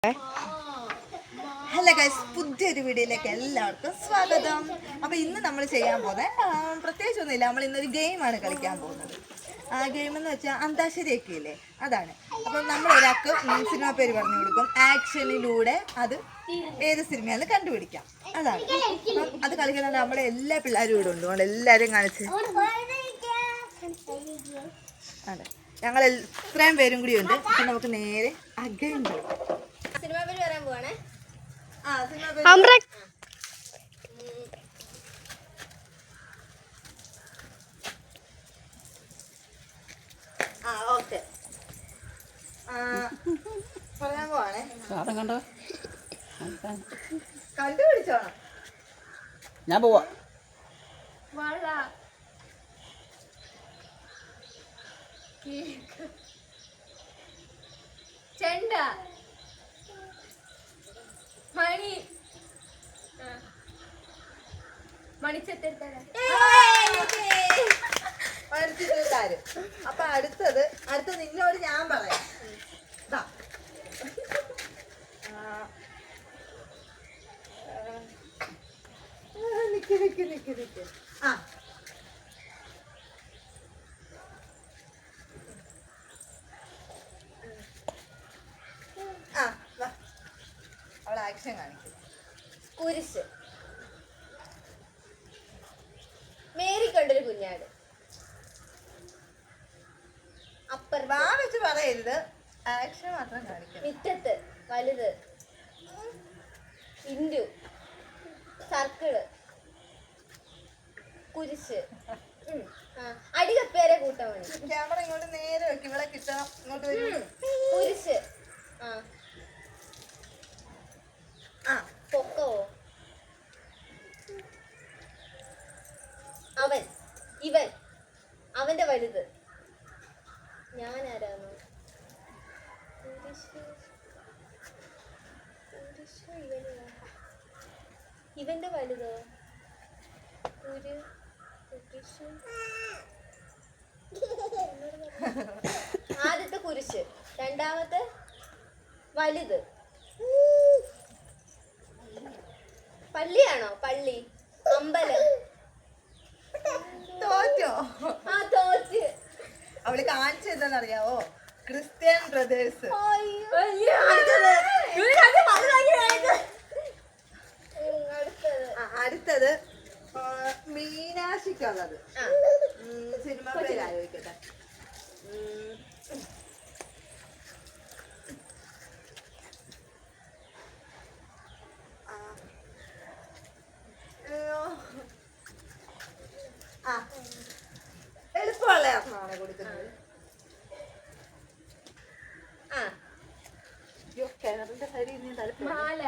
Hello guys, പുതിയൊരു വീഡിയോയിലേക്ക് എല്ലാവർക്കും സ്വാഗതം. അപ്പോൾ ഇന്ന് നമ്മൾ ചെയ്യാൻ പോകുന്നത് പ്രത്യേകിച്ചൊന്നുമില്ല. നമ്മൾ ഇന്നൊരു ഗെയിമാണ് കളിക്കാൻ പോകുന്നത്. ആ ഗെയിം എന്ന് വെച്ചാൽ അന്താക്ഷരിയൊക്കെ ഇല്ലേ, അതാണ്. അപ്പം നമ്മൾ ഒരാൾക്ക് സിനിമ പേര് പറഞ്ഞു കൊടുക്കും. ആക്ഷനിലൂടെ അത് ഏത് സിനിമയാണെന്ന് കണ്ടുപിടിക്കാം, അതാണ്. അപ്പം അത് കളിക്കുന്നത് നമ്മുടെ എല്ലാ പിള്ളേരും ഇവിടെ ഉണ്ട്. അതുകൊണ്ട് എല്ലാവരും കാണിച്ച് അതെ, ഞങ്ങൾ ഇത്രയും പേരും കൂടി ഉണ്ട്. അപ്പം നമുക്ക് നേരെ ആ ഗെയിം കളിക്കാം. സിനിമ പേര് പറയാൻ പോവാണേ. ഓക്കെ, പറയാൻ പോവാണേ. കണ്ടുപിടിച്ചോണം. ഞാൻ പോവാ. വള, ചെണ്ട, മണി, മണിച്ചെത്തിരുത്താൻ. അപ്പൊ അടുത്തത് നിന്നോട് ഞാൻ പറയാം. നിക്ക്. അവൾ ആക്ഷൻ കാണിക്കും. കുരിശ്, മേരി കണ്ടൊരു കുഞ്ഞാട്, അപ്പർ വാ വെച്ച് പറയരുത്, ആക്ഷൻ മാത്രം കാണിക്കണം. മിറ്റത്ത്, വലുത്, ഇന്റു, സർക്കിള്, കുരിശ്, അടികപ്പേരെ കൂട്ടമണി. ക്യാമറ ഇങ്ങോട്ട് നേരെ വെക്കും, ഇവിടെ കിട്ടണം. ഇങ്ങോട്ട് വരും. കുരിശ്, പൊക്കവോ, അവൻ, ഇവൻ, അവന്റെ വലുത്, ഞാൻ ആരാണ്, ഇവന്റെ വലുതോ, ആദ്യത്തെ കുരിശ്, രണ്ടാമത്തെ വലുത്, പള്ളിയാണോ, പള്ളി, അമ്പലം. തോറ്റോ? തോറ്റ്. അവള് കാണിച്ചെന്താന്നറിയാവോ? Christian brothers. അടുത്തത് മീനാശിക്കുള്ളത്. സിനിമ പേര് ആലോചിക്കട്ടെ. എളുപ്പമുള്ള ആത്മാവാണ് കൊടുക്കുന്നത്. കിണറിന്റെ സൈഡിൽ നീ മാല,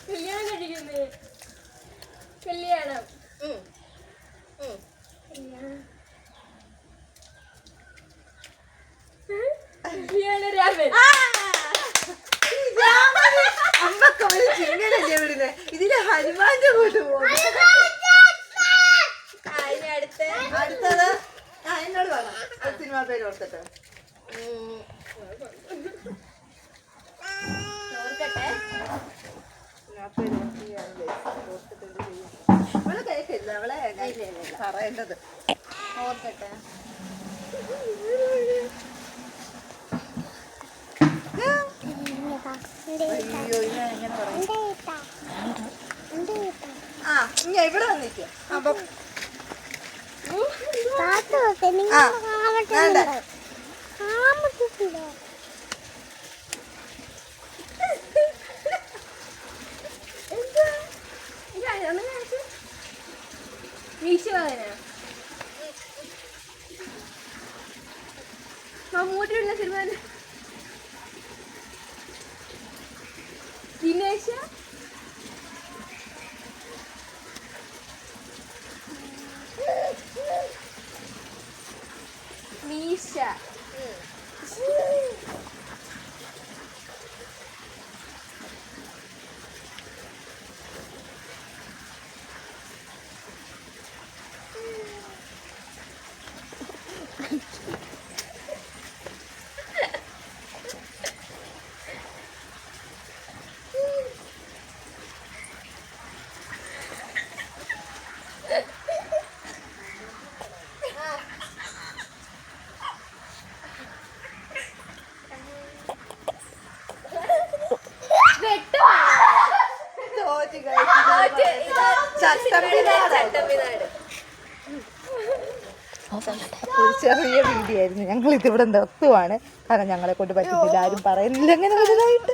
കല്യാണം കഴിക്കുന്നത്, കല്യാണം, കല്യാണരാമൻ. ചിങ്ങനല്ലേ വിടുന്നേ, ഇതില് ഹനുമാന്റെ കൂട്ട് പോകും. അടുത്തത് എന്നോട് പറയാം. സിനിമ പേര് ഓർത്തിട്ട് അവളെ കേൾക്കില്ല, അവളെ പറയേണ്ടത് ഓർക്കട്ടെ. അയ്യോ, ഞാൻ എങ്ങനെ പറയും? ഇനി ഇവിടെ വന്നിട്ട് അപ്പൊ മമ്മൂട്ടിയുള്ള സിനിമ, ദിനേശ, മീശ, തമിഴ്നാട്. ഒരു ചെറിയ വീഡിയോ ആയിരുന്നു. ഞങ്ങൾ ഇതിവിടെ നിർത്തുവാണ്. കാരണം ഞങ്ങളെ കൊണ്ട് പറ്റുന്നില്ല, ആരും പറയുന്നില്ല അങ്ങനെ വലുതായിട്ട്.